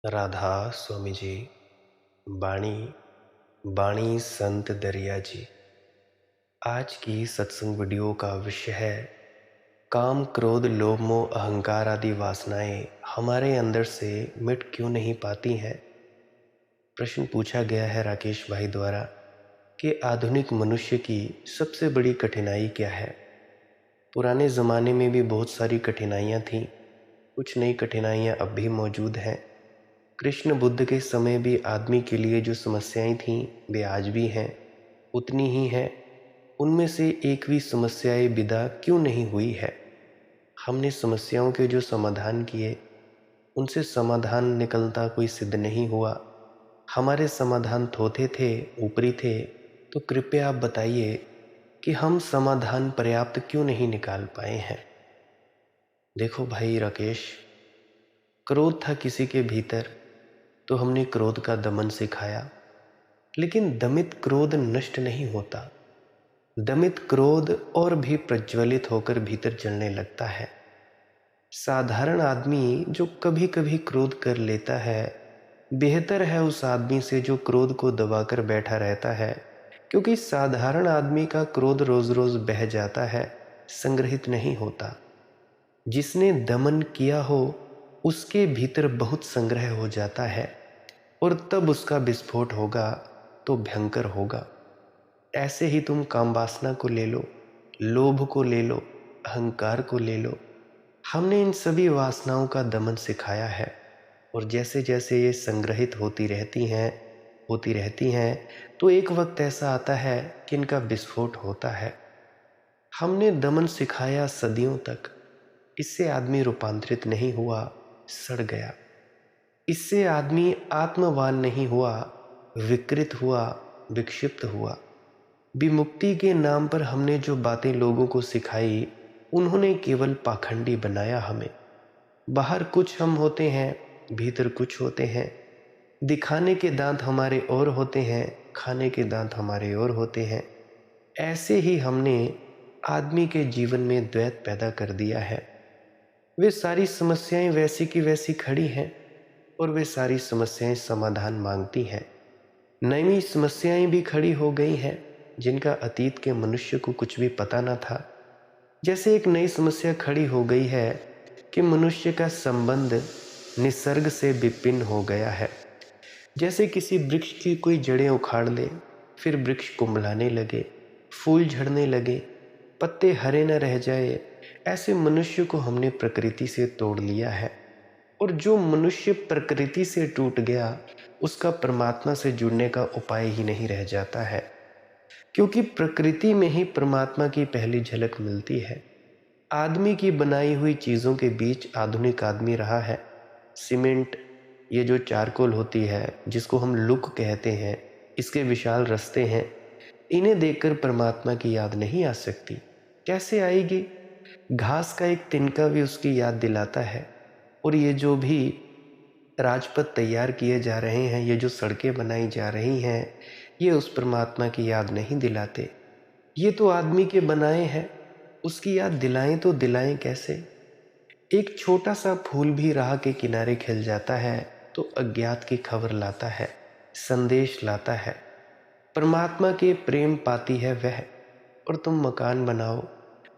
राधा स्वामी जी। बाणी बाणी संत दरिया जी। आज की सत्संग वीडियो का विषय है काम क्रोध लोभ मोह अहंकार आदि वासनाएं हमारे अंदर से मिट क्यों नहीं पाती हैं। प्रश्न पूछा गया है राकेश भाई द्वारा कि आधुनिक मनुष्य की सबसे बड़ी कठिनाई क्या है। पुराने ज़माने में भी बहुत सारी कठिनाइयाँ थीं, कुछ नई कठिनाइयाँ अब भी मौजूद हैं। कृष्ण बुद्ध के समय भी आदमी के लिए जो समस्याएं थीं वे आज भी हैं, उतनी ही हैं। उनमें से एक भी समस्याएं विदा क्यों नहीं हुई है। हमने समस्याओं के जो समाधान किए उनसे समाधान निकलता कोई सिद्ध नहीं हुआ। हमारे समाधान थोथे थे, ऊपरी थे। तो कृपया आप बताइए कि हम समाधान पर्याप्त क्यों नहीं निकाल पाए हैं। देखो भाई राकेश, क्रोध था किसी के भीतर तो हमने क्रोध का दमन सिखाया, लेकिन दमित क्रोध नष्ट नहीं होता। दमित क्रोध और भी प्रज्वलित होकर भीतर जलने लगता है। साधारण आदमी जो कभी कभी क्रोध कर लेता है बेहतर है उस आदमी से जो क्रोध को दबाकर बैठा रहता है, क्योंकि साधारण आदमी का क्रोध रोज रोज बह जाता है, संग्रहित नहीं होता। जिसने दमन किया हो उसके भीतर बहुत संग्रह हो जाता है और तब उसका विस्फोट होगा तो भयंकर होगा। ऐसे ही तुम काम वासना को ले लो, लोभ को ले लो, अहंकार को ले लो। हमने इन सभी वासनाओं का दमन सिखाया है और जैसे जैसे ये संग्रहित होती रहती हैं तो एक वक्त ऐसा आता है कि इनका विस्फोट होता है। हमने दमन सिखाया सदियों तक, इससे आदमी रूपांतरित नहीं हुआ, सड़ गया। इससे आदमी आत्मवान नहीं हुआ, विकृत हुआ, विक्षिप्त हुआ। विमुक्ति के नाम पर हमने जो बातें लोगों को सिखाई उन्होंने केवल पाखंडी बनाया हमें। बाहर कुछ हम होते हैं, भीतर कुछ होते हैं। दिखाने के दांत हमारे और होते हैं, खाने के दांत हमारे और होते हैं। ऐसे ही हमने आदमी के जीवन में द्वैत पैदा कर दिया है। वे सारी समस्याएं वैसी की वैसी खड़ी हैं और वे सारी समस्याएं समाधान मांगती हैं। नई समस्याएं भी खड़ी हो गई हैं जिनका अतीत के मनुष्य को कुछ भी पता न था। जैसे एक नई समस्या खड़ी हो गई है कि मनुष्य का संबंध निसर्ग से विभिन्न हो गया है। जैसे किसी वृक्ष की कोई जड़ें उखाड़ ले, फिर वृक्ष कुंभलाने लगे, फूल झड़ने लगे, पत्ते हरे न रह जाए। ऐसे मनुष्य को हमने प्रकृति से तोड़ लिया है और जो मनुष्य प्रकृति से टूट गया उसका परमात्मा से जुड़ने का उपाय ही नहीं रह जाता है, क्योंकि प्रकृति में ही परमात्मा की पहली झलक मिलती है। आदमी की बनाई हुई चीज़ों के बीच आधुनिक आदमी रहा है। सीमेंट, ये जो चारकोल होती है जिसको हम लुक कहते हैं, इसके विशाल रास्ते हैं। इन्हें देखकर परमात्मा की याद नहीं आ सकती। कैसे आएगी? घास का एक तिनका भी उसकी याद दिलाता है। और ये जो भी राजपथ तैयार किए जा रहे हैं, ये जो सड़कें बनाई जा रही हैं, ये उस परमात्मा की याद नहीं दिलाते। ये तो आदमी के बनाए हैं, उसकी याद दिलाएं तो दिलाएं कैसे। एक छोटा सा फूल भी राह के किनारे खिल जाता है तो अज्ञात की खबर लाता है, संदेश लाता है। परमात्मा के प्रेम पाती है वह। और तुम मकान बनाओ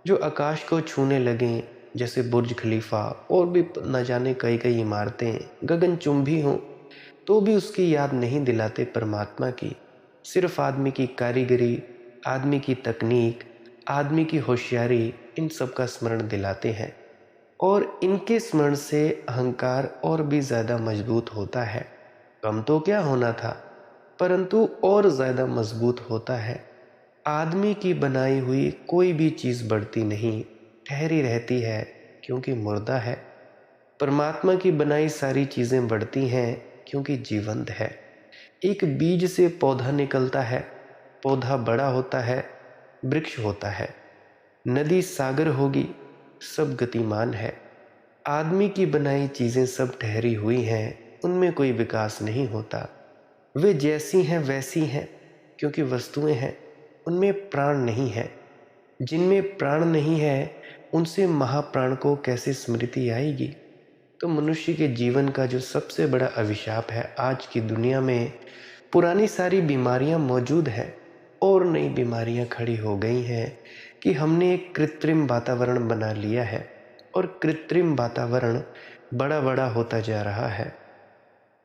जो आकाश को छूने लगें, जैसे बुर्ज खलीफा और भी न जाने कई कई इमारतें गगनचुंबी हों, तो भी उसकी याद नहीं दिलाते परमात्मा की। सिर्फ आदमी की कारीगरी, आदमी की तकनीक, आदमी की होशियारी, इन सब का स्मरण दिलाते हैं। और इनके स्मरण से अहंकार और भी ज़्यादा मजबूत होता है। कम तो क्या होना था, परंतु और ज़्यादा मजबूत होता है। आदमी की बनाई हुई कोई भी चीज़ बढ़ती नहीं, ठहरी रहती है, क्योंकि मुर्दा है। परमात्मा की बनाई सारी चीज़ें बढ़ती हैं क्योंकि जीवंत है। एक बीज से पौधा निकलता है, पौधा बड़ा होता है, वृक्ष होता है। नदी सागर होगी, सब गतिमान है। आदमी की बनाई चीज़ें सब ठहरी हुई हैं, उनमें कोई विकास नहीं होता। वे जैसी हैं वैसी हैं क्योंकि वस्तुएं हैं, उनमें प्राण नहीं है। जिनमें प्राण नहीं है उनसे महाप्राण को कैसे स्मृति आएगी। तो मनुष्य के जीवन का जो सबसे बड़ा अभिशाप है, आज की दुनिया में पुरानी सारी बीमारियां मौजूद हैं और नई बीमारियां खड़ी हो गई हैं कि हमने एक कृत्रिम वातावरण बना लिया है और कृत्रिम वातावरण बड़ा बड़ा होता जा रहा है।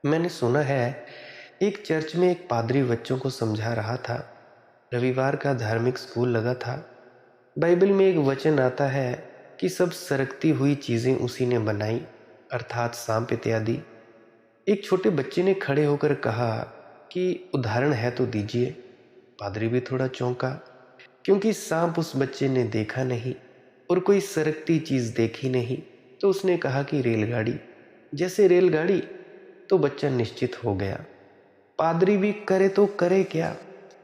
मैंने सुना है एक चर्च में एक पादरी बच्चों को समझा रहा था। रविवार का धार्मिक स्कूल लगा था। बाइबल में एक वचन आता है कि सब सरकती हुई चीजें उसी ने बनाई, अर्थात सांप इत्यादि। एक छोटे बच्चे ने खड़े होकर कहा कि उदाहरण है तो दीजिए। पादरी भी थोड़ा चौंका, क्योंकि सांप उस बच्चे ने देखा नहीं और कोई सरकती चीज देखी नहीं। तो उसने कहा कि रेलगाड़ी। जैसे रेलगाड़ी। तो बच्चा निश्चित हो गया, पादरी भी करे तो करे क्या,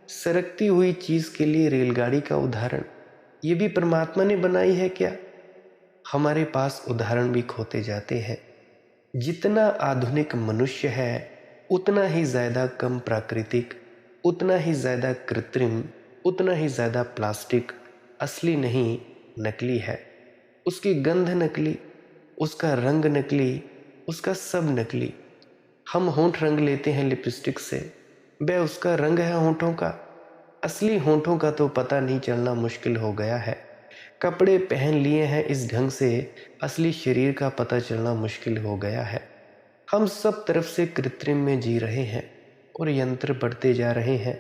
सरकती हुई चीज के लिए रेलगाड़ी का उदाहरण ये भी परमात्मा ने बनाई है क्या। हमारे पास उदाहरण भी खोते जाते हैं। जितना आधुनिक मनुष्य है उतना ही ज्यादा कम प्राकृतिक, उतना ही ज्यादा कृत्रिम, उतना ही ज्यादा प्लास्टिक, असली नहीं नकली है। उसकी गंध नकली, उसका रंग नकली, उसका सब नकली। हम होंठ रंग लेते हैं लिपस्टिक से, वह उसका रंग है होंठों का। असली होंठों का तो पता नहीं चलना मुश्किल हो गया है। कपड़े पहन लिए हैं इस ढंग से, असली शरीर का पता चलना मुश्किल हो गया है। हम सब तरफ से कृत्रिम में जी रहे हैं और यंत्र बढ़ते जा रहे हैं।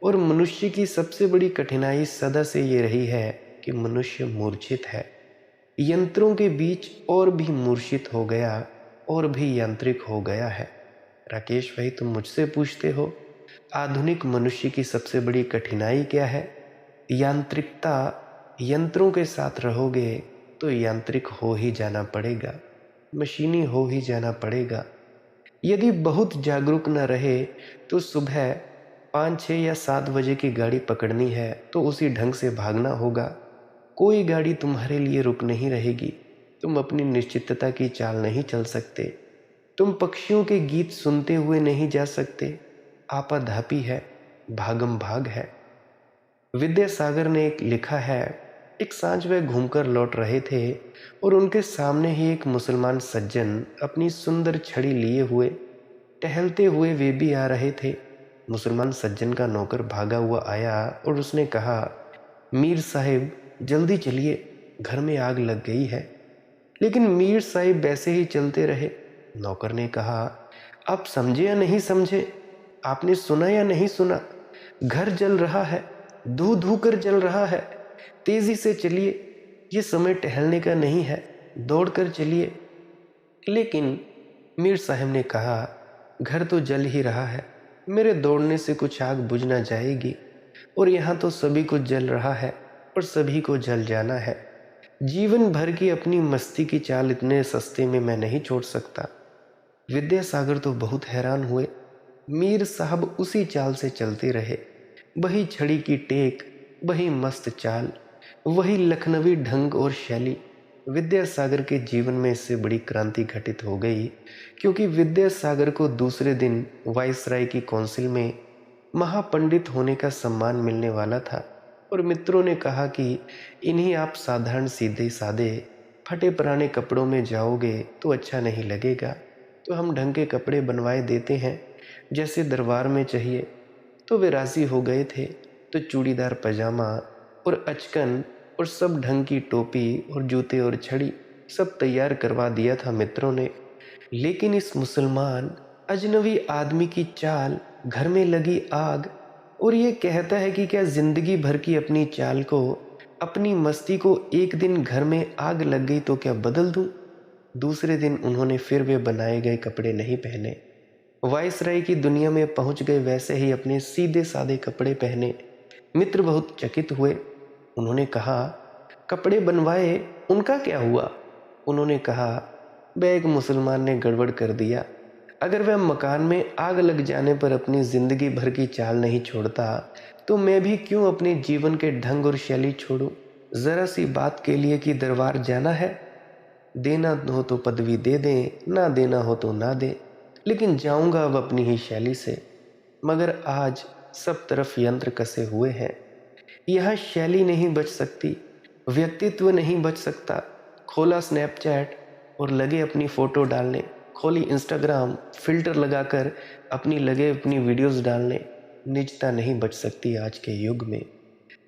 और मनुष्य की सबसे बड़ी कठिनाई सदा से ये रही है कि मनुष्य मूर्छित है। यंत्रों के बीच और भी मूर्छित हो गया और भी यांत्रिक हो गया है। राकेश भाई, तुम मुझसे पूछते हो आधुनिक मनुष्य की सबसे बड़ी कठिनाई क्या है? यांत्रिकता। यंत्रों के साथ रहोगे तो यांत्रिक हो ही जाना पड़ेगा, मशीनी हो ही जाना पड़ेगा। यदि बहुत जागरूक न रहे तो सुबह 5, 6 या 7 बजे की गाड़ी पकड़नी है तो उसी ढंग से भागना होगा। कोई गाड़ी तुम्हारे लिए रुक नहीं रहेगी। तुम अपनी निश्चितता की चाल नहीं चल सकते। तुम पक्षियों के गीत सुनते हुए नहीं जा सकते। आपाधापी है, भागम भाग है। विद्यासागर ने एक लिखा है, एक सांझ वह घूमकर लौट रहे थे और उनके सामने ही एक मुसलमान सज्जन अपनी सुंदर छड़ी लिए हुए टहलते हुए वे भी आ रहे थे। मुसलमान सज्जन का नौकर भागा हुआ आया और उसने कहा, मीर साहिब जल्दी चलिए, घर में आग लग गई है। लेकिन मीर साहिब वैसे ही चलते रहे। नौकर ने कहा, आप समझे या नहीं समझे? आपने सुना या नहीं सुना? घर जल रहा है, धू धू कर जल रहा है। तेजी से चलिए, ये समय टहलने का नहीं है, दौड़ कर चलिए। लेकिन मीर साहब ने कहा, घर तो जल ही रहा है, मेरे दौड़ने से कुछ आग बुझ ना जाएगी। और यहाँ तो सभी को जल रहा है और सभी को जल जाना है। जीवन भर की अपनी मस्ती की चाल इतने सस्ते में मैं नहीं छोड़ सकता। विद्यासागर तो बहुत हैरान हुए। मीर साहब उसी चाल से चलते रहे, वही छड़ी की टेक, वही मस्त चाल, वही लखनवी ढंग और शैली। विद्यासागर के जीवन में इससे बड़ी क्रांति घटित हो गई, क्योंकि विद्यासागर को दूसरे दिन वायसराय की काउंसिल में महापंडित होने का सम्मान मिलने वाला था। और मित्रों ने कहा कि इन्हीं आप साधारण सीधे सादे फटे पुराने कपड़ों में जाओगे तो अच्छा नहीं लगेगा, तो हम ढंग के कपड़े बनवाए देते हैं जैसे दरबार में चाहिए। तो वे राजी हो गए थे। तो चूड़ीदार पजामा और अचकन और सब ढंग की टोपी और जूते और छड़ी सब तैयार करवा दिया था मित्रों ने। लेकिन इस मुसलमान अजनबी आदमी की चाल, घर में लगी आग, और ये कहता है कि क्या जिंदगी भर की अपनी चाल को, अपनी मस्ती को एक दिन घर में आग लग गई तो क्या बदल दूं? दूसरे दिन उन्होंने फिर वे बनाए गए कपड़े नहीं पहने। वायसराय की दुनिया में पहुंच गए, वैसे ही अपने सीधे सादे कपड़े पहने। मित्र बहुत चकित हुए। उन्होंने कहा, कपड़े बनवाए, उनका क्या हुआ? उन्होंने कहा, वह एक मुसलमान ने गड़बड़ कर दिया। अगर वह मकान में आग लग जाने पर अपनी जिंदगी भर की चाल नहीं छोड़ता, तो मैं भी क्यों अपने जीवन के ढंग और शैली छोड़ूं? जरा सी बात के लिए कि दरबार जाना है, देना हो तो पदवी दे दें, ना देना हो तो ना दें, लेकिन जाऊंगा अब अपनी ही शैली से। मगर आज सब तरफ यंत्र कसे हुए हैं। यह शैली नहीं बच सकती, व्यक्तित्व नहीं बच सकता। खोला स्नैपचैट और लगे अपनी फ़ोटो डालने, खोली इंस्टाग्राम, फ़िल्टर लगाकर लगे अपनी वीडियोस डालने। निजता नहीं बच सकती आज के युग में।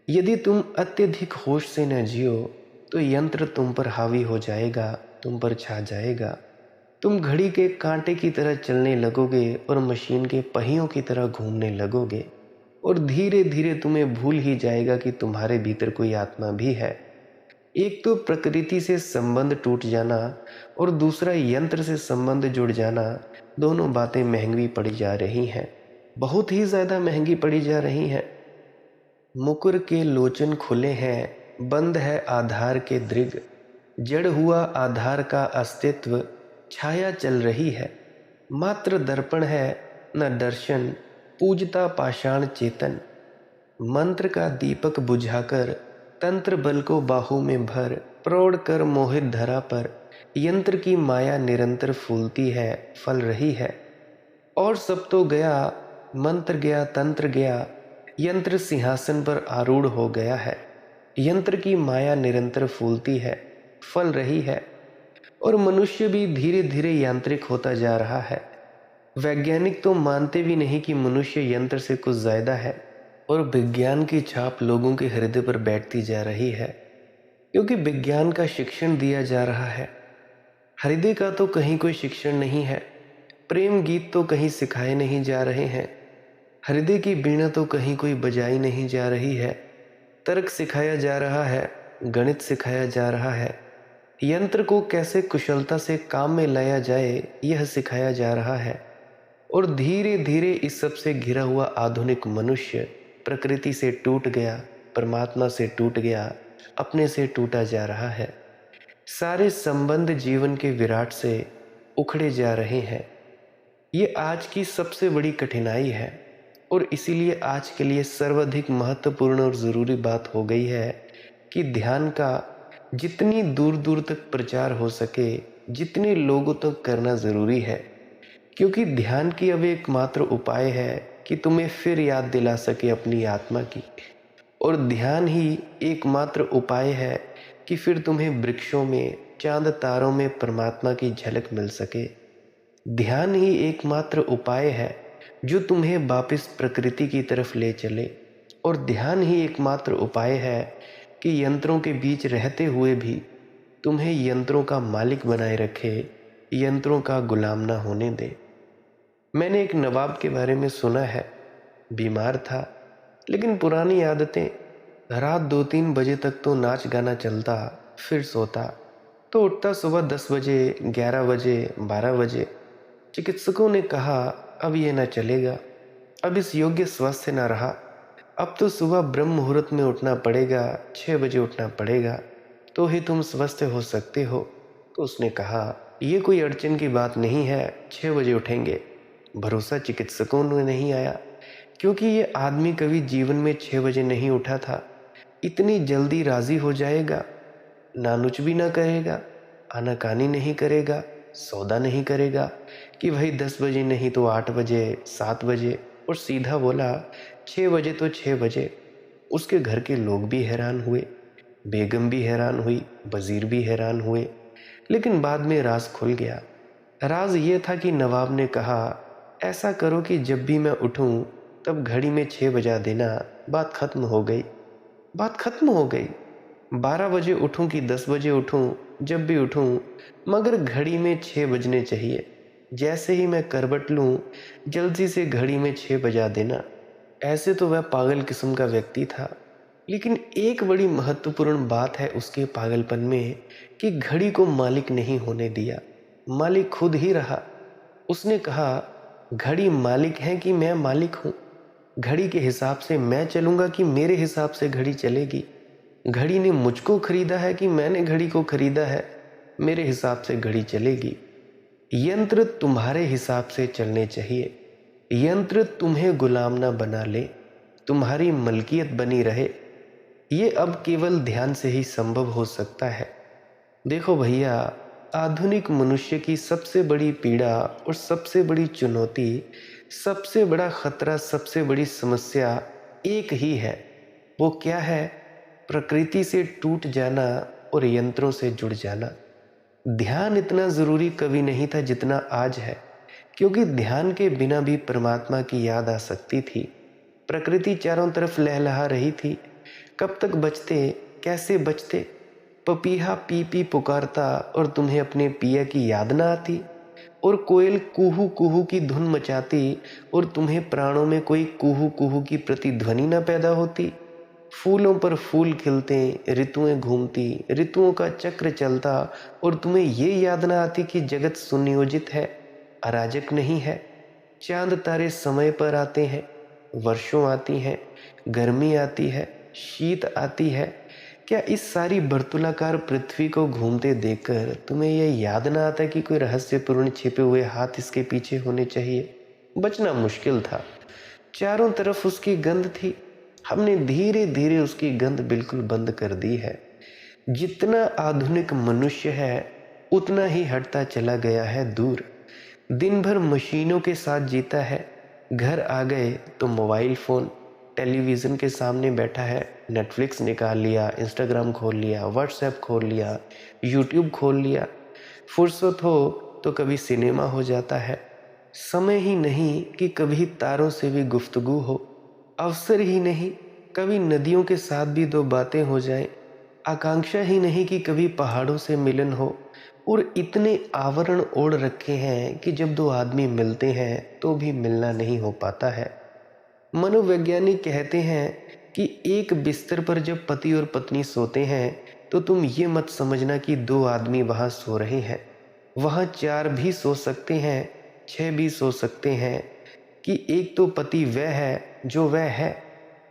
यदि तुम अत्यधिक होश से न जियो तो यंत्र तुम पर हावी हो जाएगा, तुम पर छा जाएगा। तुम घड़ी के कांटे की तरह चलने लगोगे और मशीन के पहियों की तरह घूमने लगोगे, और धीरे धीरे तुम्हें भूल ही जाएगा कि तुम्हारे भीतर कोई आत्मा भी है। एक तो प्रकृति से संबंध टूट जाना और दूसरा यंत्र से संबंध जुड़ जाना, दोनों बातें महंगी पड़ी जा रही हैं, बहुत ही ज्यादा महंगी पड़ी जा रही हैं। मुकुर के लोचन खुले हैं, बंद है आधार के दृग, जड़ हुआ आधार का अस्तित्व, छाया चल रही है। मात्र दर्पण है न दर्शन, पूजता पाषाण चेतन। मंत्र का दीपक बुझाकर तंत्र बल को बाहू में भर, प्रौढ़ कर मोहित धरा पर यंत्र की माया निरंतर फूलती है, फल रही है। और सब तो गया, मंत्र गया, तंत्र गया, यंत्र सिंहासन पर आरूढ़ हो गया है। यंत्र की माया निरंतर फूलती है, फल रही है, और मनुष्य भी धीरे धीरे यांत्रिक होता जा रहा है। वैज्ञानिक तो मानते भी नहीं कि मनुष्य यंत्र से कुछ ज्यादा है, और विज्ञान की छाप लोगों के हृदय पर बैठती जा रही है, क्योंकि विज्ञान का शिक्षण दिया जा रहा है। हृदय का तो कहीं कोई शिक्षण नहीं है, प्रेम गीत तो कहीं सिखाए नहीं जा रहे हैं, हृदय की वीणा तो कहीं कोई बजाई नहीं जा रही है। तर्क सिखाया जा रहा है, गणित सिखाया जा रहा है, यंत्र को कैसे कुशलता से काम में लाया जाए यह सिखाया जा रहा है। और धीरे धीरे इस सब से घिरा हुआ आधुनिक मनुष्य प्रकृति से टूट गया, परमात्मा से टूट गया, अपने से टूटा जा रहा है। सारे संबंध जीवन के विराट से उखड़े जा रहे हैं। ये आज की सबसे बड़ी कठिनाई है, और इसीलिए आज के लिए सर्वाधिक महत्वपूर्ण और ज़रूरी बात हो गई है कि ध्यान का जितनी दूर दूर तक प्रचार हो सके, जितने लोगों तक करना ज़रूरी है। क्योंकि ध्यान की अब एकमात्र उपाय है कि तुम्हें फिर याद दिला सके अपनी आत्मा की, और ध्यान ही एकमात्र उपाय है कि फिर तुम्हें वृक्षों में, चांद तारों में परमात्मा की झलक मिल सके। ध्यान ही एकमात्र उपाय है जो तुम्हें वापस प्रकृति की तरफ ले चले, और ध्यान ही एकमात्र उपाय है कि यंत्रों के बीच रहते हुए भी तुम्हें यंत्रों का मालिक बनाए रखे, यंत्रों का गुलाम ना होने दे। मैंने एक नवाब के बारे में सुना है, बीमार था लेकिन पुरानी आदतें, रात 2-3 बजे तक तो नाच गाना चलता, फिर सोता, तो उठता सुबह 10 बजे, 11 बजे, 12 बजे। चिकित्सकों ने कहा अब ये न चलेगा, अब इस योग्य स्वास्थ्य न रहा, अब तो सुबह ब्रह्म मुहूर्त में उठना पड़ेगा, 6 बजे उठना पड़ेगा, तो ही तुम स्वस्थ हो सकते हो। तो उसने कहा ये कोई अड़चन की बात नहीं है, 6 बजे उठेंगे। भरोसा चिकित्सकों ने नहीं आया, क्योंकि ये आदमी कभी जीवन में 6 बजे नहीं उठा था। इतनी जल्दी राजी हो जाएगा, नानुच भी ना करेगा, आनाकानी नहीं करेगा, सौदा नहीं करेगा कि भाई 10 बजे नहीं तो 8 बजे, 7 बजे, और सीधा बोला 6 बजे तो 6 बजे। उसके घर के लोग भी हैरान हुए, बेगम भी हैरान हुई, वजीर भी हैरान हुए, लेकिन बाद में राज खुल गया। राज ये था कि नवाब ने कहा ऐसा करो कि जब भी मैं उठूं तब घड़ी में 6 बजा देना, बात खत्म हो गई। बात खत्म हो गई। 12 बजे उठूं कि 10 बजे उठूं, जब भी उठूं, मगर घड़ी में 6 बजने चाहिए। जैसे ही मैं करवट लूं, जल्दी से घड़ी में 6 बजा देना। ऐसे तो वह पागल किस्म का व्यक्ति था, लेकिन एक बड़ी महत्वपूर्ण बात है उसके पागलपन में कि घड़ी को मालिक नहीं होने दिया, मालिक खुद ही रहा। उसने कहा घड़ी मालिक है कि मैं मालिक हूं, घड़ी के हिसाब से मैं चलूंगा कि मेरे हिसाब से घड़ी चलेगी, घड़ी ने मुझको खरीदा है कि मैंने घड़ी को खरीदा है, मेरे हिसाब से घड़ी चलेगी। यंत्र तुम्हारे हिसाब से चलने चाहिए, यंत्र तुम्हें गुलाम ना बना ले, तुम्हारी मलकियत बनी रहे। ये अब केवल ध्यान से ही संभव हो सकता है। देखो भैया, आधुनिक मनुष्य की सबसे बड़ी पीड़ा और सबसे बड़ी चुनौती, सबसे बड़ा खतरा, सबसे बड़ी समस्या एक ही है। वो क्या है? प्रकृति से टूट जाना और यंत्रों से जुड़ जाना। ध्यान इतना ज़रूरी कभी नहीं था जितना आज है, क्योंकि ध्यान के बिना भी परमात्मा की याद आ सकती थी। प्रकृति चारों तरफ लहलहा रही थी। कब तक बचते, कैसे बचते? पपीहा पी पी पुकारता और तुम्हें अपने पिया की याद ना आती, और कोयल कुहू कुहू की धुन मचाती और तुम्हें प्राणों में कोई कुहू कुहू की प्रतिध्वनि ना पैदा होती। फूलों पर फूल खिलते, ऋतुएं घूमती, ऋतुओं का चक्र चलता, और तुम्हें ये याद ना आती कि जगत सुनियोजित है, अराजक नहीं है। चांद तारे समय पर आते हैं, वर्षों आती हैं, गर्मी आती है, शीत आती है। क्या इस सारी वर्तुलाकार पृथ्वी को घूमते देखकर तुम्हें यह याद ना आता कि कोई रहस्यपूर्ण छिपे हुए हाथ इसके पीछे होने चाहिए? बचना मुश्किल था। चारों तरफ उसकी गंध थी। हमने धीरे धीरे उसकी गंध बिल्कुल बंद कर दी है। जितना आधुनिक मनुष्य है उतना ही हटता चला गया है दूर। दिन भर मशीनों के साथ जीता है। घर आ गए तो मोबाइल फोन, टेलीविज़न के सामने बैठा है। नेटफ्लिक्स निकाल लिया, इंस्टाग्राम खोल लिया, व्हाट्सएप खोल लिया, यूट्यूब खोल लिया। फुर्सत हो तो कभी सिनेमा हो जाता है। समय ही नहीं कि कभी तारों से भी गुफ्तगू हो। अवसर ही नहीं कभी नदियों के साथ भी दो बातें हो जाएं। आकांक्षा ही नहीं कि कभी पहाड़ों से मिलन हो। और इतने आवरण ओढ़ रखे हैं कि जब दो आदमी मिलते हैं तो भी मिलना नहीं हो पाता है। मनोवैज्ञानिक कहते हैं कि एक बिस्तर पर जब पति और पत्नी सोते हैं तो तुम ये मत समझना कि दो आदमी वहां सो रहे हैं। वहां चार भी सो सकते हैं, छह भी सो सकते हैं, कि एक तो पति वह है जो वह है,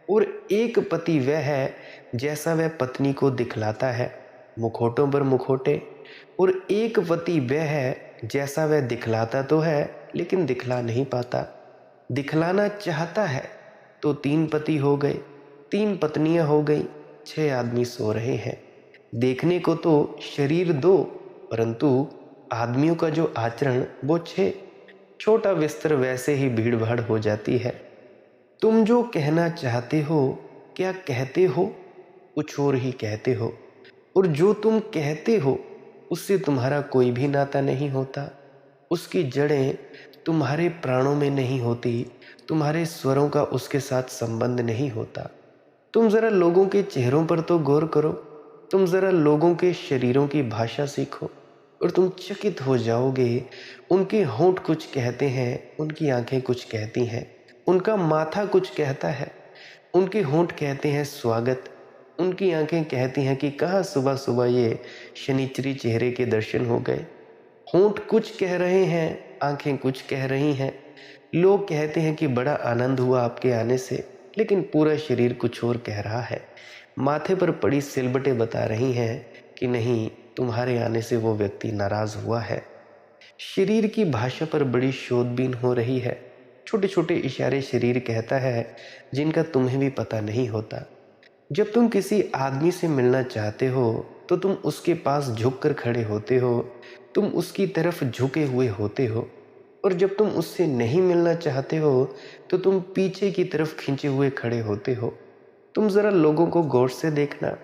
और एक पति वह है जैसा वह पत्नी को दिखलाता है, मुखौटों पर मुखौटे। और एक पति वह है जैसा वह दिखलाता तो है लेकिन दिखला नहीं पाता। दिखलाना चाहता है तो तीन पति हो गए, तीन पत्नियां हो गई, छह आदमी सो रहे हैं। देखने को तो शरीर दो, परंतु आदमियों का जो आचरण वो छह। छोटा बिस्तर वैसे ही भीड़ भाड़ हो जाती है। तुम जो कहना चाहते हो क्या कहते हो, कुछ और ही कहते हो। और जो तुम कहते हो उससे तुम्हारा कोई भी नाता नहीं होता। उसकी जड़ें तुम्हारे प्राणों में नहीं होती, तुम्हारे स्वरों का उसके साथ संबंध नहीं होता। तुम जरा लोगों के चेहरों पर तो गौर करो। तुम जरा लोगों के शरीरों की भाषा सीखो और तुम चकित हो जाओगे। उनके होंठ कुछ कहते हैं, उनकी आंखें कुछ कहती हैं, उनका माथा कुछ कहता है। उनके होंठ कहते हैं स्वागत, उनकी आंखें कहती हैं कि कहाँ सुबह सुबह ये शनिचरी चेहरे के दर्शन हो गए। होंठ कुछ कह रहे हैं, आंखें कुछ कह रही हैं। लोग कहते हैं कि बड़ा आनंद हुआ आपके आने से, लेकिन पूरा शरीर कुछ और कह रहा है। माथे पर पड़ी सिलबटें बता रही हैं कि नहीं, तुम्हारे आने से वो व्यक्ति नाराज हुआ है। शरीर की भाषा पर बड़ी शोधबीन हो रही है। छोटे छोटे इशारे शरीर कहता है जिनका तुम्हें भी पता नहीं होता। जब तुम किसी आदमी से मिलना चाहते हो तो तुम उसके पास झुककर खड़े होते हो, तुम उसकी तरफ झुके हुए होते हो। और जब तुम उससे नहीं मिलना चाहते हो तो तुम पीछे की तरफ खींचे हुए खड़े होते हो। तुम जरा लोगों को गौर से देखना।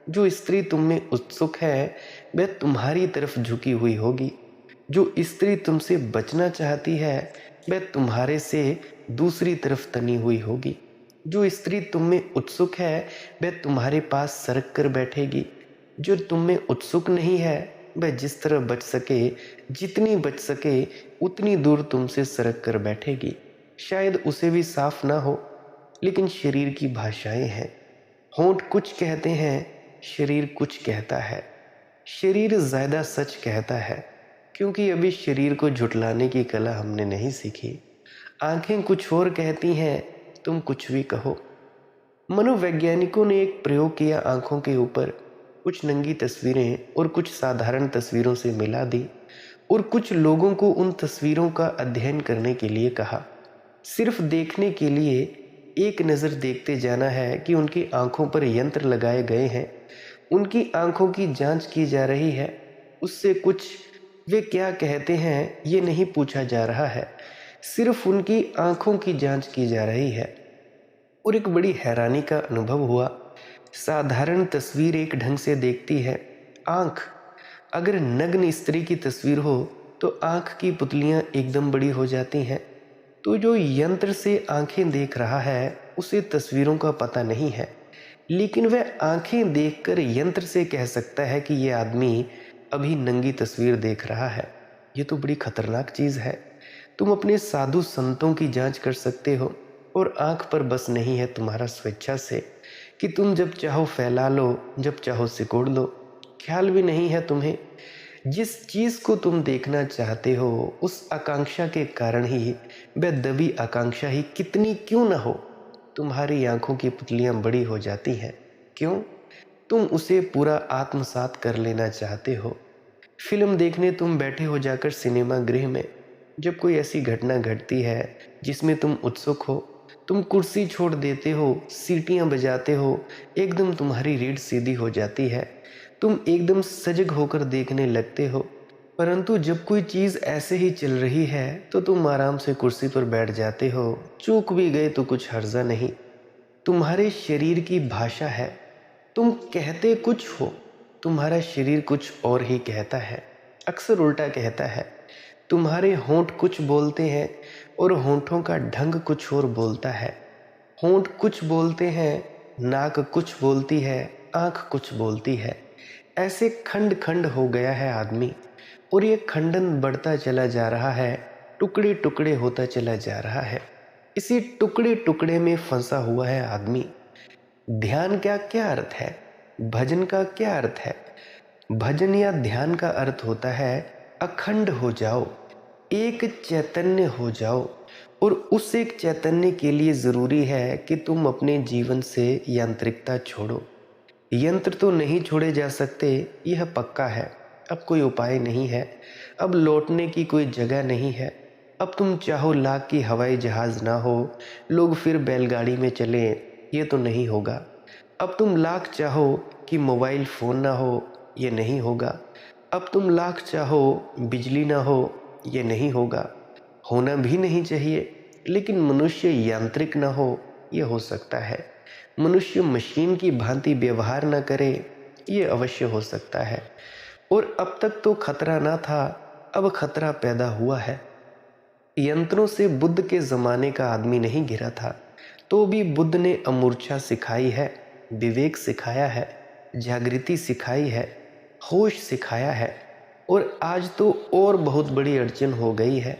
जो स्त्री तुम में उत्सुक है वह तुम्हारी तरफ झुकी हुई होगी। जो स्त्री तुमसे बचना चाहती है वह तुम्हारे से दूसरी तरफ तनी हुई होगी। जो स्त्री तुम में उत्सुक है वह तुम्हारे पास सरक कर बैठेगी। जो तुम में उत्सुक नहीं है वह जिस तरह बच सके, जितनी बच सके उतनी दूर तुमसे सरक कर बैठेगी। शायद उसे भी साफ ना हो, लेकिन शरीर की भाषाएं हैं। होंठ कुछ कहते हैं, शरीर कुछ कहता है। शरीर ज्यादा सच कहता है, क्योंकि अभी शरीर को झुठलाने की कला हमने नहीं सीखी। आंखें कुछ और कहती हैं, तुम कुछ भी कहो। मनोवैज्ञानिकों ने एक प्रयोग किया। आंखों के ऊपर कुछ नंगी तस्वीरें और कुछ साधारण तस्वीरों से मिला दी, और कुछ लोगों को उन तस्वीरों का अध्ययन करने के लिए कहा। सिर्फ देखने के लिए एक नज़र देखते जाना है कि उनकी आंखों पर यंत्र लगाए गए हैं, उनकी आंखों की जांच की जा रही है। उससे कुछ वे क्या कहते हैं ये नहीं पूछा जा रहा है, सिर्फ उनकी आंखों की जांच की जा रही है। और एक बड़ी हैरानी का अनुभव हुआ। साधारण तस्वीर एक ढंग से देखती है, आंख अगर नग्न स्त्री की तस्वीर हो तो आंख की पुतलियां एकदम बड़ी हो जाती हैं। तो जो यंत्र से आंखें देख रहा है उसे तस्वीरों का पता नहीं है, लेकिन वह आंखें देखकर यंत्र से कह सकता है कि यह आदमी अभी नंगी तस्वीर देख रहा है। ये तो बड़ी खतरनाक चीज है। तुम अपने साधु संतों की जांच कर सकते हो, और आंख पर बस नहीं है तुम्हारा स्वेच्छा से कि तुम जब चाहो फैला लो, जब चाहो सिकोड़ लो। ख्याल भी नहीं है तुम्हें जिस चीज को तुम देखना चाहते हो उस आकांक्षा के कारण ही, वह दबी आकांक्षा ही कितनी क्यों ना हो, तुम्हारी आंखों की पुतलियां बड़ी हो जाती हैं। क्यों? तुम उसे पूरा आत्मसात कर लेना चाहते हो। फिल्म देखने तुम बैठे हो जाकर सिनेमा गृह में। जब कोई ऐसी घटना घटती है जिसमें तुम उत्सुक हो, तुम कुर्सी छोड़ देते हो, सीटियां बजाते हो, एकदम तुम्हारी रीढ़ सीधी हो जाती है, तुम एकदम सजग होकर देखने लगते हो। परंतु जब कोई चीज ऐसे ही चल रही है तो तुम आराम से कुर्सी पर बैठ जाते हो। चूक भी गए तो कुछ हर्जा नहीं। तुम्हारे शरीर की भाषा है, तुम कहते कुछ हो, तुम्हारा शरीर कुछ और ही कहता है, अक्सर उल्टा कहता है। तुम्हारे होंठ कुछ बोलते हैं और होंठों का ढंग कुछ और बोलता है। होंठ कुछ बोलते हैं, नाक कुछ बोलती है, आंख कुछ बोलती है। ऐसे खंड खंड हो गया है आदमी, और ये खंडन बढ़ता चला जा रहा है, टुकड़े टुकड़े होता चला जा रहा है। इसी टुकड़े टुकड़े में फंसा हुआ है आदमी। ध्यान का क्या अर्थ है? भजन का क्या अर्थ है? भजन या ध्यान का अर्थ होता है अखंड हो जाओ, एक चैतन्य हो जाओ। और उस एक चैतन्य के लिए जरूरी है कि तुम अपने जीवन से यांत्रिकता छोड़ो। यंत्र तो नहीं छोड़े जा सकते, यह पक्का है। अब कोई उपाय नहीं है, अब लौटने की कोई जगह नहीं है। अब तुम चाहो लाख की हवाई जहाज ना हो, लोग फिर बैलगाड़ी में चले, ये तो नहीं होगा। अब तुम लाख चाहो कि मोबाइल फ़ोन ना हो, ये नहीं होगा। अब तुम लाख चाहो बिजली ना हो, ये नहीं होगा। होना भी नहीं चाहिए, लेकिन मनुष्य यांत्रिक ना हो, ये हो सकता है। मनुष्य मशीन की भांति व्यवहार न करे, ये अवश्य हो सकता है। और अब तक तो खतरा ना था, अब खतरा पैदा हुआ है। यंत्रों से बुद्ध के जमाने का आदमी नहीं गिरा था, तो भी बुद्ध ने अमूर्छा सिखाई है, विवेक सिखाया है, जागृति सिखाई है, होश सिखाया है। और आज तो और बहुत बड़ी अड़चन हो गई है।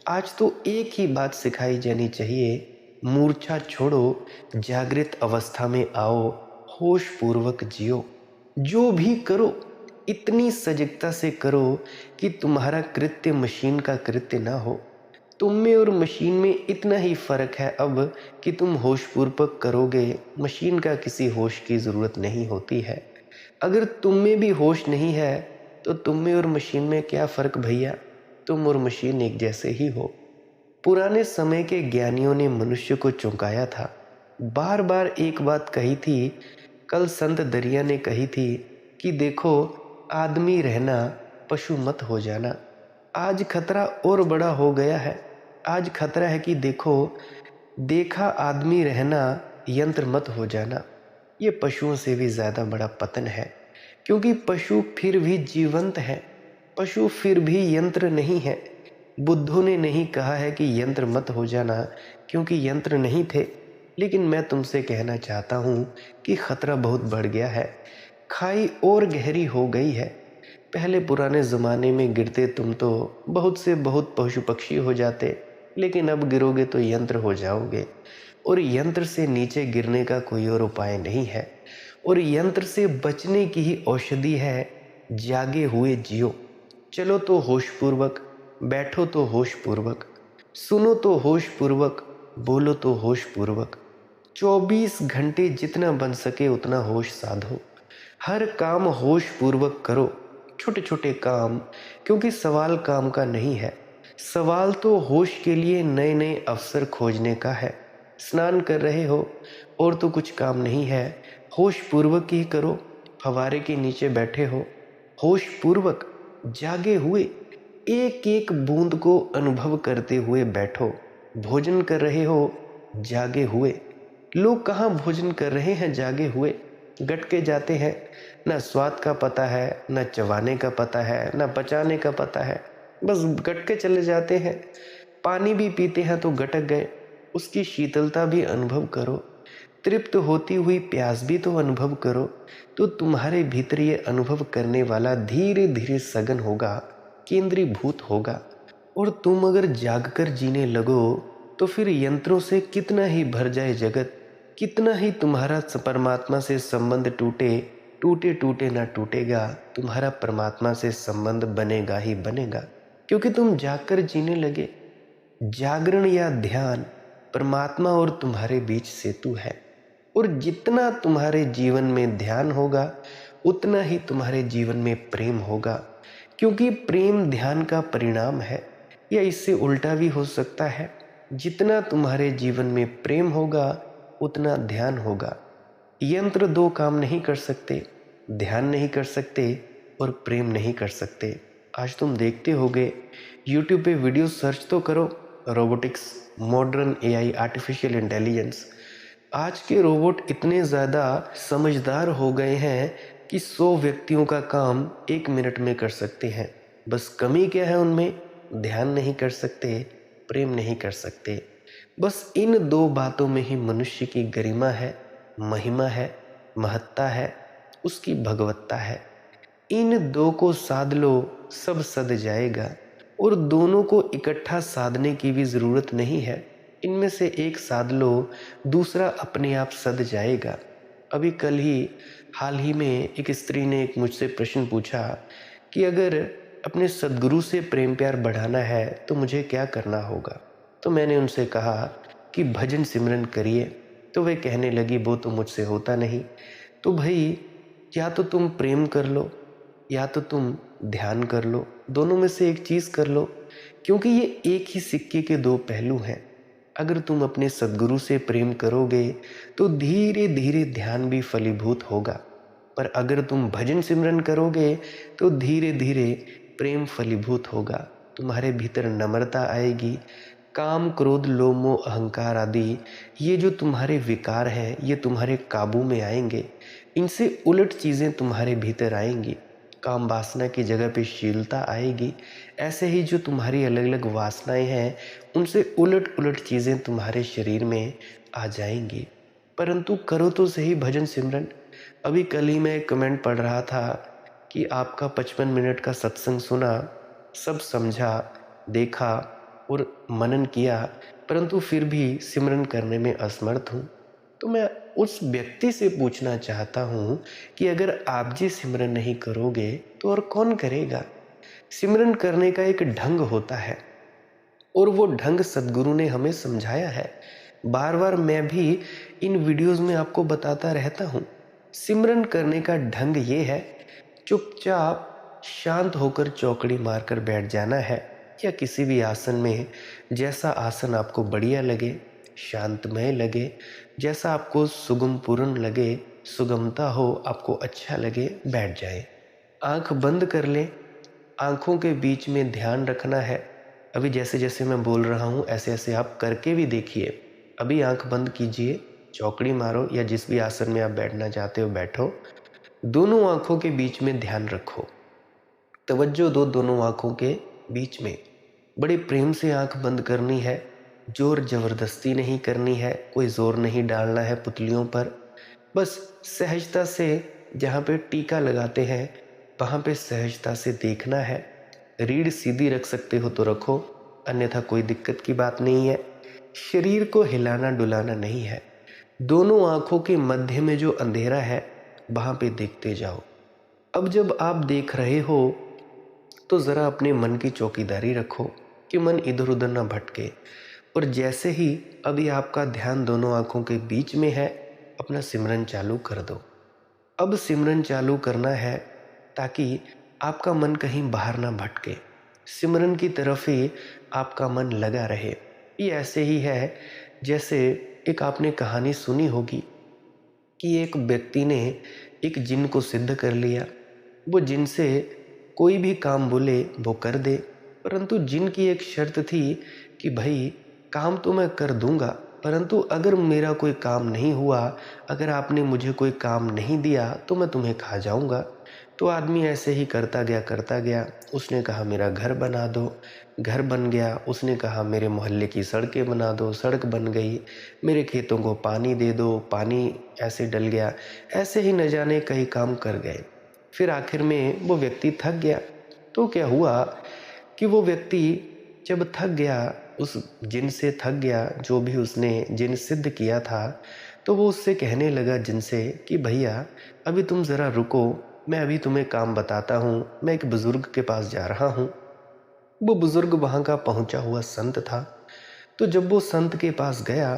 आज तो एक ही बात सिखाई जानी चाहिए, मूर्छा छोड़ो, जागृत अवस्था में आओ, होश पूर्वक जियो। जो भी करो इतनी सजगता से करो कि तुम्हारा कृत्य मशीन का कृत्य ना हो। तुम में और मशीन में इतना ही फर्क है अब कि तुम होशपूर्वक करोगे, मशीन का किसी होश की जरूरत नहीं होती है। अगर तुम में भी होश नहीं है तो तुम में और मशीन में क्या फर्क भैया? तुम और मशीन एक जैसे ही हो। पुराने समय के ज्ञानियों ने मनुष्य को चौंकाया था, बार बार एक बात कही थी। कल संत दरिया ने कही थी कि देखो, आदमी रहना, पशु मत हो जाना। आज खतरा और बड़ा हो गया है। आज खतरा है कि देखो, देखा आदमी रहना, यंत्र मत हो जाना। ये पशुओं से भी ज्यादा बड़ा पतन है, क्योंकि पशु फिर भी जीवंत है, पशु फिर भी यंत्र नहीं है। बुद्धों ने नहीं कहा है कि यंत्र मत हो जाना, क्योंकि यंत्र नहीं थे। लेकिन मैं तुमसे कहना चाहता हूं कि खतरा बहुत बढ़ गया है, खाई और गहरी हो गई है। पहले पुराने ज़माने में गिरते तुम तो बहुत से बहुत पशु पक्षी हो जाते, लेकिन अब गिरोगे तो यंत्र हो जाओगे। और यंत्र से नीचे गिरने का कोई और उपाय नहीं है। और यंत्र से बचने की ही औषधि है जागे हुए जियो। चलो तो होशपूर्वक, बैठो तो होशपूर्वक, सुनो तो होशपूर्वक, बोलो तो होशपूर्वक। 24 घंटे जितना बन सके उतना होश साधो। हर काम होश पूर्वक करो, छोटे छोटे काम, क्योंकि सवाल काम का नहीं है। सवाल तो होश के लिए नए नए अवसर खोजने का है। स्नान कर रहे हो और तो कुछ काम नहीं है, होश पूर्वक ही करो। फवारे के नीचे बैठे हो, होश पूर्वक जागे हुए एक एक बूंद को अनुभव करते हुए बैठो। भोजन कर रहे हो, जागे हुए। लोग कहाँ भोजन कर रहे हैं जागे हुए, गट के जाते हैं। ना स्वाद का पता है, ना चबाने का पता है, ना पचाने का पता है, बस गटके चले जाते हैं। पानी भी पीते हैं तो गटक गए। उसकी शीतलता भी अनुभव करो, तृप्त होती हुई प्यास भी तो अनुभव करो। तो तुम्हारे भीतर ये अनुभव करने वाला धीरे धीरे सघन होगा, केंद्रीभूत होगा। और तुम अगर जागकर जीने लगो तो फिर यंत्रों से कितना ही भर जाए जगत, कितना ही तुम्हारा परमात्मा से संबंध टूटे टूटे टूटे ना टूटेगा, तुम्हारा परमात्मा से संबंध बनेगा ही बनेगा, क्योंकि तुम जागकर जीने लगे। जागरण या ध्यान परमात्मा और तुम्हारे बीच सेतु है। और जितना तुम्हारे जीवन में ध्यान होगा उतना ही तुम्हारे जीवन में प्रेम होगा, क्योंकि प्रेम ध्यान का परिणाम है, या इससे उल्टा भी हो सकता है। जितना तुम्हारे जीवन में प्रेम होगा उतना ध्यान होगा। यंत्र दो काम नहीं कर सकते, ध्यान नहीं कर सकते और प्रेम नहीं कर सकते। आज तुम देखते होगे यूट्यूब पे वीडियो सर्च तो करो, robotics, modern AI, artificial intelligence. आज के रोबोट इतने ज़्यादा समझदार हो गए हैं कि 100 व्यक्तियों का काम 1 मिनट में कर सकते हैं। बस कमी क्या है उनमें? ध्यान नहीं कर सकते, प्रेम नहीं कर सकते। बस इन दो बातों में ही मनुष्य की गरिमा है, महिमा है, महत्ता है, उसकी भगवत्ता है। इन दो को साध लो, सब सध जाएगा। और दोनों को इकट्ठा साधने की भी ज़रूरत नहीं है। इनमें से एक साध लो, दूसरा अपने आप सध जाएगा। अभी हाल ही में एक स्त्री ने एक मुझसे प्रश्न पूछा कि अगर अपने सद्गुरु से प्रेम प्यार बढ़ाना है तो मुझे क्या करना होगा। तो मैंने उनसे कहा कि भजन सिमरन करिए। तो वे कहने लगी वो तो मुझसे होता नहीं। तो भाई, या तो तुम प्रेम कर लो या तो तुम ध्यान कर लो, दोनों में से एक चीज़ कर लो, क्योंकि ये एक ही सिक्के के दो पहलू हैं। अगर तुम अपने सद्गुरु से प्रेम करोगे तो धीरे धीरे ध्यान भी फलीभूत होगा, पर अगर तुम भजन सिमरन करोगे तो धीरे धीरे प्रेम फलीभूत होगा। तुम्हारे भीतर नम्रता आएगी। काम, क्रोध, लोभ, मोह, अहंकार आदि ये जो तुम्हारे विकार हैं ये तुम्हारे काबू में आएंगे। इनसे उलट चीज़ें तुम्हारे भीतर आएंगी। काम वासना की जगह पे शीलता आएगी। ऐसे ही जो तुम्हारी अलग अलग वासनाएं हैं उनसे उलट उलट चीज़ें तुम्हारे शरीर में आ जाएंगी। परंतु करो तो सही भजन सिमरन। अभी कल ही मैं एक कमेंट पढ़ रहा था कि आपका 55 मिनट का सत्संग सुना, सब समझा, देखा और मनन किया, परंतु फिर भी सिमरन करने में असमर्थ हूँ। तो मैं उस व्यक्ति से पूछना चाहता हूँ कि अगर आप जी सिमरन नहीं करोगे तो और कौन करेगा? सिमरन करने का एक ढंग होता है और वो ढंग सद्गुरु ने हमें समझाया है। बार बार मैं भी इन वीडियोस में आपको बताता रहता हूँ। सिमरन करने का ढंग ये है, चुपचाप शांत होकर चौकड़ी मारकर बैठ जाना है, या किसी भी आसन में, जैसा आसन आपको बढ़िया लगे, शांतमय लगे, जैसा आपको सुगम पूर्ण लगे, सुगमता हो, आपको अच्छा लगे, बैठ जाए। आंख बंद कर लें। आंखों के बीच में ध्यान रखना है। अभी जैसे जैसे मैं बोल रहा हूँ ऐसे ऐसे आप करके भी देखिए। अभी आंख बंद कीजिए, चौकड़ी मारो, या जिस भी आसन में आप बैठना चाहते हो बैठो। दोनों आंखों के बीच में ध्यान रखो। तवज्जो दो दोनों आंखों के बीच में। बड़े प्रेम से आंख बंद करनी है। जोर जबरदस्ती नहीं करनी है, कोई जोर नहीं डालना है पुतलियों पर। बस सहजता से, जहाँ पे टीका लगाते हैं वहाँ पे सहजता से देखना है। रीढ़ सीधी रख सकते हो तो रखो, अन्यथा कोई दिक्कत की बात नहीं है। शरीर को हिलाना डुलाना नहीं है। दोनों आंखों के मध्य में जो अंधेरा है वहाँ पे देखते जाओ। अब जब आप देख रहे हो तो ज़रा अपने मन की चौकीदारी रखो कि मन इधर उधर ना भटके। और जैसे ही अभी आपका ध्यान दोनों आंखों के बीच में है, अपना सिमरन चालू कर दो। अब सिमरन चालू करना है ताकि आपका मन कहीं बाहर ना भटके, सिमरन की तरफ ही आपका मन लगा रहे। ये ऐसे ही है जैसे एक आपने कहानी सुनी होगी कि एक व्यक्ति ने एक जिन को सिद्ध कर लिया। वो जिन से कोई भी काम बोले वो कर दे, परंतु जिन की एक शर्त थी कि भाई काम तो मैं कर दूंगा, परंतु अगर मेरा कोई काम नहीं हुआ, अगर आपने मुझे कोई काम नहीं दिया तो मैं तुम्हें खा जाऊँगा। तो आदमी ऐसे ही करता गया। उसने कहा मेरा घर बना दो, घर बन गया। उसने कहा मेरे मोहल्ले की सड़कें बना दो, सड़क बन गई। मेरे खेतों को पानी दे दो, पानी ऐसे डल गया। ऐसे ही न जाने कई काम कर गए। फिर आखिर में वो व्यक्ति थक गया। तो क्या हुआ कि वो व्यक्ति जब थक गया, उस जिन से थक गया, जो भी उसने जिन सिद्ध किया था, तो वो उससे कहने लगा जिन से कि भैया अभी तुम ज़रा रुको, मैं अभी तुम्हें काम बताता हूँ, मैं एक बुज़ुर्ग के पास जा रहा हूँ। वो बुज़ुर्ग वहाँ का पहुँचा हुआ संत था। तो जब वो संत के पास गया,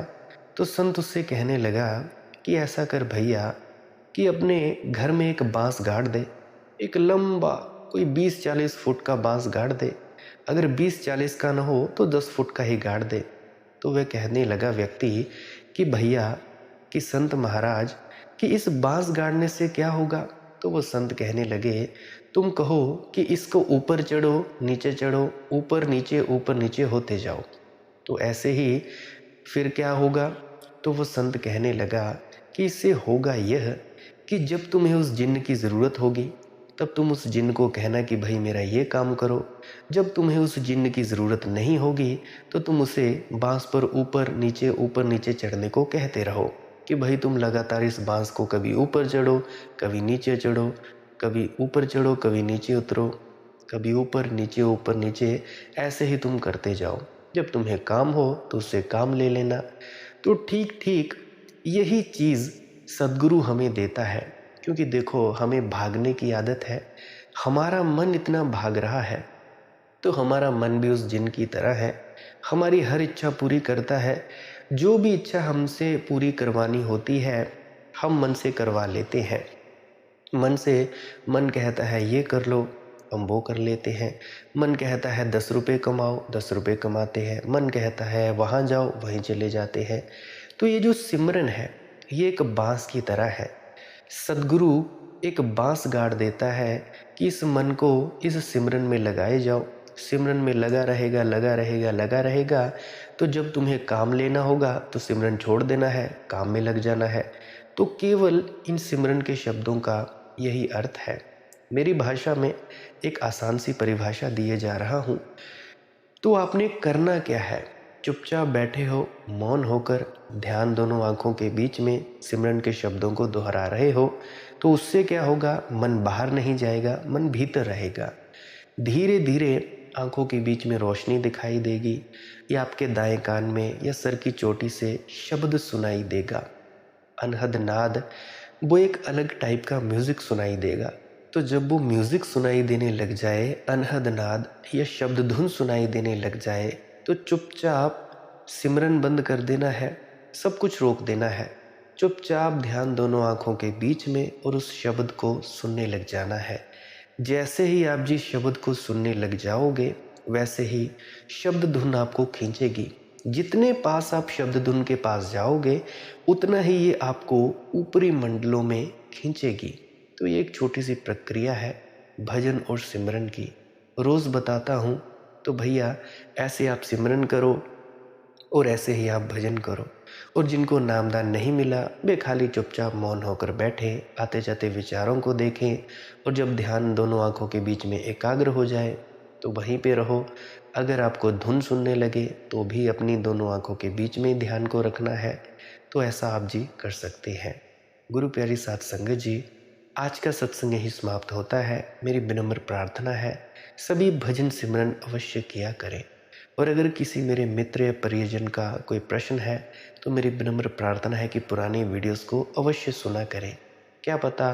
तो संत उससे कहने लगा कि ऐसा कर भैया कि अपने घर में एक बाँस गाड़ दे, एक लंबा कोई 20-40 फुट का बाँस गाड़ दे। अगर 20-40 का ना हो तो 10 फुट का ही गाड़ दे। तो वह कहने लगा व्यक्ति कि भैया कि संत महाराज कि इस बाँस गाड़ने से क्या होगा? तो वो संत कहने लगे तुम कहो कि इसको ऊपर चढ़ो, ऊपर नीचे होते जाओ। तो ऐसे ही फिर क्या होगा? तो वो संत कहने लगा कि इससे होगा यह कि जब तुम्हें उस जिन्न की ज़रूरत होगी, तब तुम उस जिन्न को कहना कि भाई मेरा ये काम करो। जब तुम्हें उस जिन्न की ज़रूरत नहीं होगी, तो तुम उसे बाँस पर ऊपर नीचे चढ़ने को कहते रहो कि भाई तुम लगातार इस बाँस को कभी ऊपर चढ़ो, कभी नीचे चढ़ो, कभी ऊपर चढ़ो, कभी नीचे उतरो, कभी ऊपर नीचे, ऐसे ही तुम करते जाओ। जब तुम्हें काम हो तो उससे काम ले लेना। तो ठीक ठीक यही चीज़ सद्गुरु हमें देता है। क्योंकि देखो हमें भागने की आदत है, हमारा मन इतना भाग रहा है, तो हमारा मन भी उस जिन की तरह है, हमारी हर इच्छा पूरी करता है। जो भी इच्छा हमसे पूरी करवानी होती है, हम मन से करवा लेते हैं। मन से मन कहता है ये कर लो, हम वो कर लेते हैं। मन कहता है 10 रुपये कमाओ, 10 रुपये कमाते हैं। मन कहता है वहाँ जाओ, वहीं चले जाते हैं। तो ये जो सिमरन है, ये एक बाँस की तरह है। सद्गुरु एक बाँस गाड़ देता है कि इस मन को इस सिमरन में लगाए जाओ। सिमरन में लगा रहेगा। तो जब तुम्हें काम लेना होगा तो सिमरन छोड़ देना है, काम में लग जाना है। तो केवल इन सिमरन के शब्दों का यही अर्थ है। मेरी भाषा में एक आसान सी परिभाषा दिए जा रहा हूँ। तो आपने करना क्या है? चुपचाप बैठे हो, मौन होकर ध्यान दोनों आंखों के बीच में सिमरन के शब्दों को दोहरा रहे हो। तो उससे क्या होगा? मन बाहर नहीं जाएगा, मन भीतर रहेगा। धीरे धीरे आंखों के बीच में रोशनी दिखाई देगी, या आपके दाएं कान में या सर की चोटी से शब्द सुनाई देगा, अनहद नाद, वो एक अलग टाइप का म्यूजिक सुनाई देगा। तो जब वो म्यूजिक सुनाई देने लग जाए, अनहद नाद या शब्द धुन सुनाई देने लग जाए, तो चुपचाप सिमरन बंद कर देना है, सब कुछ रोक देना है। चुपचाप ध्यान दोनों आंखों के बीच में और उस शब्द को सुनने लग जाना है। जैसे ही आप जिस शब्द को सुनने लग जाओगे, वैसे ही शब्द धुन आपको खींचेगी। जितने पास आप शब्द धुन के पास जाओगे, उतना ही ये आपको ऊपरी मंडलों में खींचेगी। तो ये एक छोटी सी प्रक्रिया है भजन और सिमरन की, रोज़ बताता हूँ। तो भैया ऐसे आप सिमरन करो और ऐसे ही आप भजन करो। और जिनको नामदान नहीं मिला, वे खाली चुपचाप मौन होकर बैठे, आते जाते विचारों को देखें। और जब ध्यान दोनों आंखों के बीच में एकाग्र हो जाए, तो वहीं पे रहो। अगर आपको धुन सुनने लगे, तो भी अपनी दोनों आंखों के बीच में ध्यान को रखना है। तो ऐसा आप जी कर सकते हैं। गुरु प्यारी साध संगत जी, आज का सत्संग यही समाप्त होता है। मेरी विनम्र प्रार्थना है, सभी भजन सिमरन अवश्य किया करें। और अगर किसी मेरे मित्र या परिजन का कोई प्रश्न है, तो मेरी विनम्र प्रार्थना है कि पुरानी वीडियोस को अवश्य सुना करें। क्या पता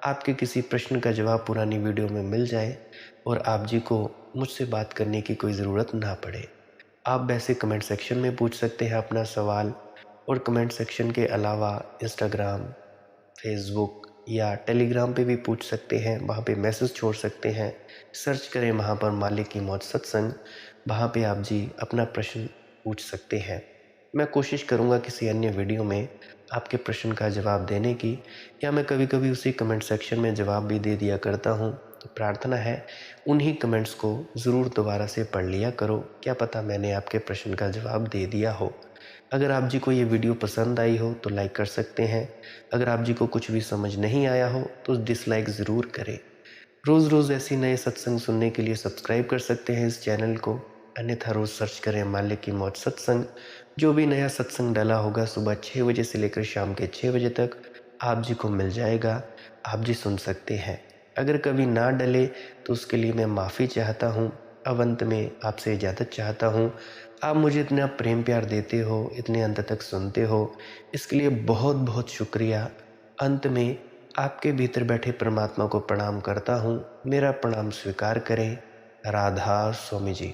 आपके किसी प्रश्न का जवाब पुरानी वीडियो में मिल जाए और आप जी को मुझसे बात करने की कोई ज़रूरत ना पड़े। आप वैसे कमेंट सेक्शन में पूछ सकते हैं अपना सवाल, और कमेंट सेक्शन के अलावा इंस्टाग्राम, फेसबुक या टेलीग्राम पे भी पूछ सकते हैं। वहाँ पे मैसेज छोड़ सकते हैं। सर्च करें वहाँ पर मालिक की मौज सत्संग, वहाँ पे आप जी अपना प्रश्न पूछ सकते हैं। मैं कोशिश करूँगा किसी अन्य वीडियो में आपके प्रश्न का जवाब देने की, या मैं कभी कभी उसी कमेंट सेक्शन में जवाब भी दे दिया करता हूँ। तो प्रार्थना है उन्हीं कमेंट्स को ज़रूर दोबारा से पढ़ लिया करो, क्या पता मैंने आपके प्रश्न का जवाब दे दिया हो। अगर आप जी को ये वीडियो पसंद आई हो तो लाइक कर सकते हैं। अगर आप जी को कुछ भी समझ नहीं आया हो तो डिसलाइक ज़रूर करें। रोज़ रोज़ ऐसी नए सत्संग सुनने के लिए सब्सक्राइब कर सकते हैं इस चैनल को, अन्यथा रोज़ सर्च करें माल्य की मौत सत्संग। जो भी नया सत्संग डाला होगा सुबह 6 बजे से लेकर शाम के 6 बजे तक आप जी को मिल जाएगा, आप जी सुन सकते हैं। अगर कभी ना डले तो उसके लिए मैं माफ़ी चाहता हूँ। अब अंत में आपसे इजाज़त चाहता हूँ। आप मुझे इतना प्रेम प्यार देते हो, इतने अंत तक सुनते हो, इसके लिए बहुत बहुत शुक्रिया। अंत में आपके भीतर बैठे परमात्मा को प्रणाम करता हूँ। मेरा प्रणाम स्वीकार करें। राधा स्वामी जी।